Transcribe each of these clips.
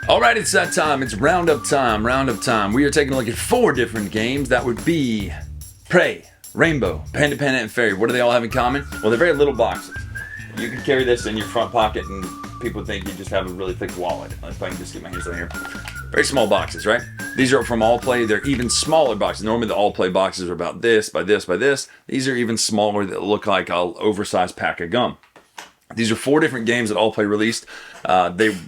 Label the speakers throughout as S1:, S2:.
S1: All right, it's that time. It's Roundup time. Roundup time. We are taking a look at 4 different games. That would be Prey, Rainbow, Panda, and Fairy. What do they all have in common? Well, they're very little boxes. You can carry this in your front pocket and people think you just have a really thick wallet. If I can just get my hands on here. Very small boxes, right? These are from Allplay. They're even smaller boxes. Normally the Allplay boxes are about this, by this, by this. These are even smaller that look like an oversized pack of gum. These are 4 different games that Allplay released.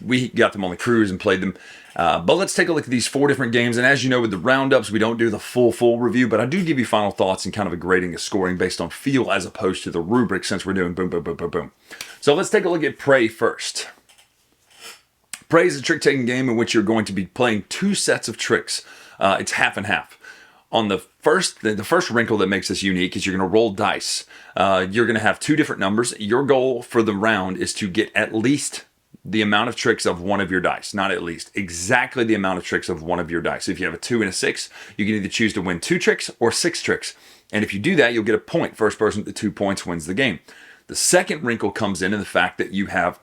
S1: We got them on the cruise and played them. But let's take a look at these 4 different games. And as you know, with the roundups, we don't do the full review, but I do give you final thoughts and kind of a grading, a scoring based on feel as opposed to the rubric, since we're doing boom, boom, boom, boom, boom. So let's take a look at Prey first. Prey is a trick-taking game in which you're going to be playing 2 sets of tricks. It's half and half. On the first wrinkle that makes this unique is you're going to roll dice. You're going to have 2 different numbers. Your goal for the round is to get at least the amount of tricks of one of your dice. Not at least, exactly the amount of tricks of one of your dice. If you have a 2 and a 6, you can either choose to win 2 tricks or 6 tricks. And if you do that, you'll get a point. First person to 2 points wins the game. The second wrinkle comes in the fact that you have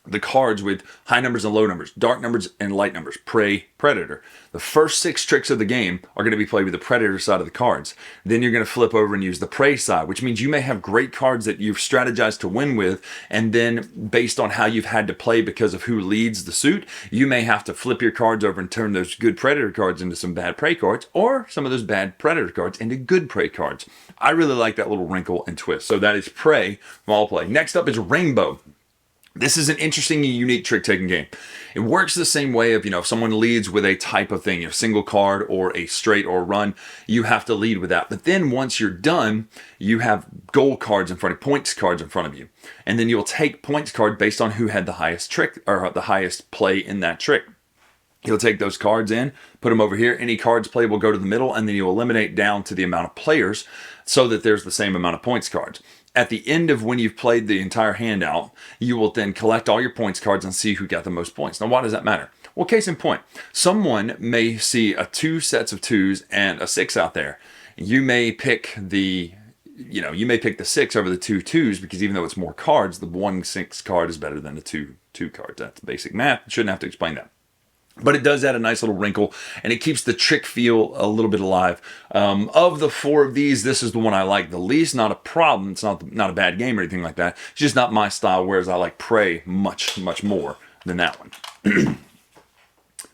S1: the cards with high numbers and low numbers, dark numbers and light numbers, prey, predator. The first 6 tricks of the game are going to be played with the predator side of the cards. Then you're going to flip over and use the prey side, which means you may have great cards that you've strategized to win with, and then based on how you've had to play because of who leads the suit, you may have to flip your cards over and turn those good predator cards into some bad prey cards, or some of those bad predator cards into good prey cards. I really like that little wrinkle and twist. So that is Prey from Allplay. Next up is Rainbow. This is an interesting and unique trick-taking game. It works the same way of, if someone leads with a type of thing, a single card or a straight or run, you have to lead with that. But then once you're done, you have goal cards in front of points cards in front of you. And then you'll take points card based on who had the highest trick or the highest play in that trick. You'll take those cards in, put them over here. Any cards played will go to the middle, and then you'll eliminate down to the amount of players so that there's the same amount of points cards. At the end of when you've played the entire hand out, you will then collect all your points cards and see who got the most points. Now, why does that matter? Well, case in point, someone may see 2 sets of 2s and a 6 out there. You may pick the 6 over the 2 2s because even though it's more cards, the 1 6 card is better than the 2 2 cards. That's basic math. Shouldn't have to explain that. But it does add a nice little wrinkle, and it keeps the trick feel a little bit alive. Of the 4 of these, this is the one I like the least. Not a problem. It's not a bad game or anything like that. It's just not my style, whereas I like Prey much more than that one.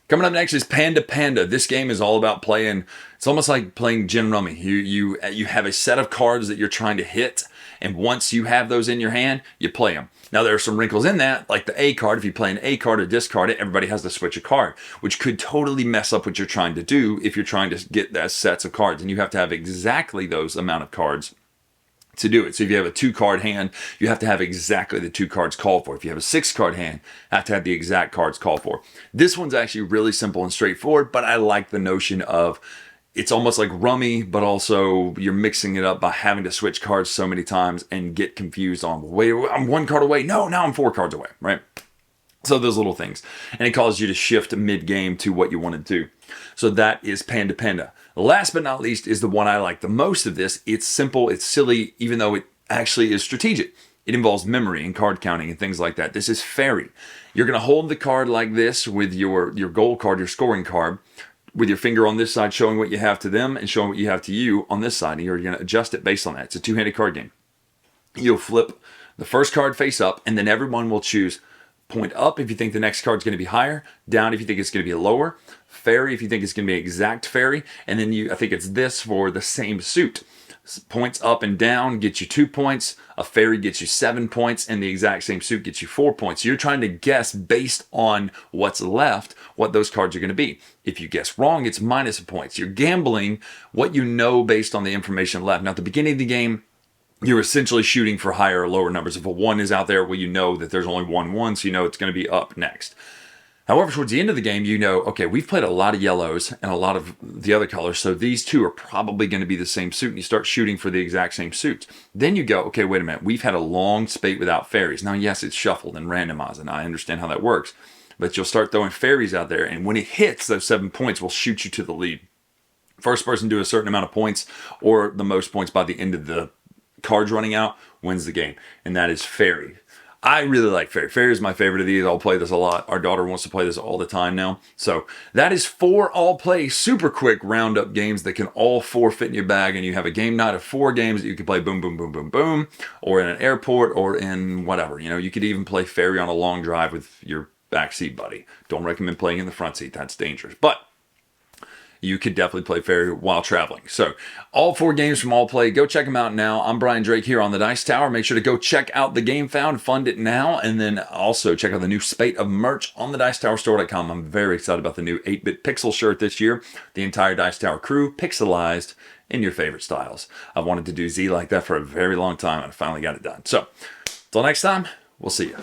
S1: Coming up next is Panda. This game is all about playing. It's almost like playing gin rummy. You have a set of cards that you're trying to hit, and once you have those in your hand, you play them. Now, there are some wrinkles in that, like the A card. If you play an A card or discard it, everybody has to switch a card, which could totally mess up what you're trying to do if you're trying to get that sets of cards. And you have to have exactly those amount of cards to do it. So if you have a 2-card hand, you have to have exactly the 2 cards called for. If you have a 6-card hand, you have to have the exact cards called for. This one's actually really simple and straightforward, but I like the notion of it's almost like rummy, but also you're mixing it up by having to switch cards so many times and get confused on, wait, I'm 1 card away. No, now I'm 4 cards away, right? So those little things. And it causes you to shift mid-game to what you want to do. So that is Panda. Last but not least is the one I like the most of this. It's simple, it's silly, even though it actually is strategic. It involves memory and card counting and things like that. This is Fairy. You're going to hold the card like this with your goal card, your scoring card, with your finger on this side showing what you have to them and showing what you have to you on this side. And you're going to adjust it based on that. It's a 2-handed card game. You'll flip the first card face up, and then everyone will choose point up if you think the next card's going to be higher, down if you think it's going to be lower, fairy if you think it's going to be exact fairy, and then I think it's this for the same suit. Points up and down get you 2 points, a fairy gets you 7 points, and the exact same suit gets you 4 points. So you're trying to guess based on what's left what those cards are going to be. If you guess wrong, it's minus points. You're gambling what you know based on the information left. Now, at the beginning of the game, you're essentially shooting for higher or lower numbers. If a 1 is out there, well, you know that there's only 1 so you know it's going to be up next. However, towards the end of the game, you know, okay, we've played a lot of yellows and a lot of the other colors, so these 2 are probably going to be the same suit, and you start shooting for the exact same suits. Then you go, okay, wait a minute, we've had a long spate without fairies. Now, yes, it's shuffled and randomized, and I understand how that works, but you'll start throwing fairies out there, and when it hits, those 7 points will shoot you to the lead. First person to do a certain amount of points or the most points by the end of the cards running out wins the game, and that is Fairy. I really like Fairy. Fairy is my favorite of these. I'll play this a lot. Our daughter wants to play this all the time now. So that is 4 Allplay super quick roundup games that can all 4 fit in your bag, and you have a game night of 4 games that you can play boom, boom, boom, boom, boom, or in an airport or in whatever. You know, you could even play Fairy on a long drive with your backseat buddy. Don't recommend playing in the front seat. That's dangerous. But you could definitely play Fairy while traveling. So all 4 games from Allplay, go check them out now. I'm Bryan Drake here on the Dice Tower. Make sure to go check out the Game Found, fund it now, and then also check out the new spate of merch on the DiceTowerStore.com. I'm very excited about the new 8-bit pixel shirt this year. The entire Dice Tower crew pixelized in your favorite styles. I've wanted to do Z like that for a very long time, and I finally got it done. So until next time, we'll see you.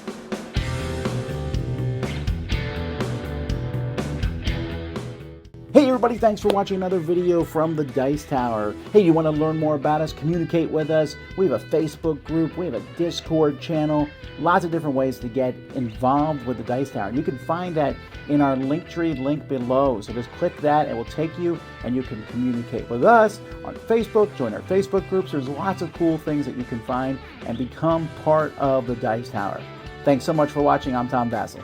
S2: Hey everybody, thanks for watching another video from the Dice Tower. Hey, you want to learn more about us, communicate with us? We have a Facebook group, we have a Discord channel, lots of different ways to get involved with the Dice Tower. You can find that in our Linktree link below. So just click that, it will take you and you can communicate with us on Facebook, join our Facebook groups. There's lots of cool things that you can find and become part of the Dice Tower. Thanks so much for watching. I'm Tom Vasel.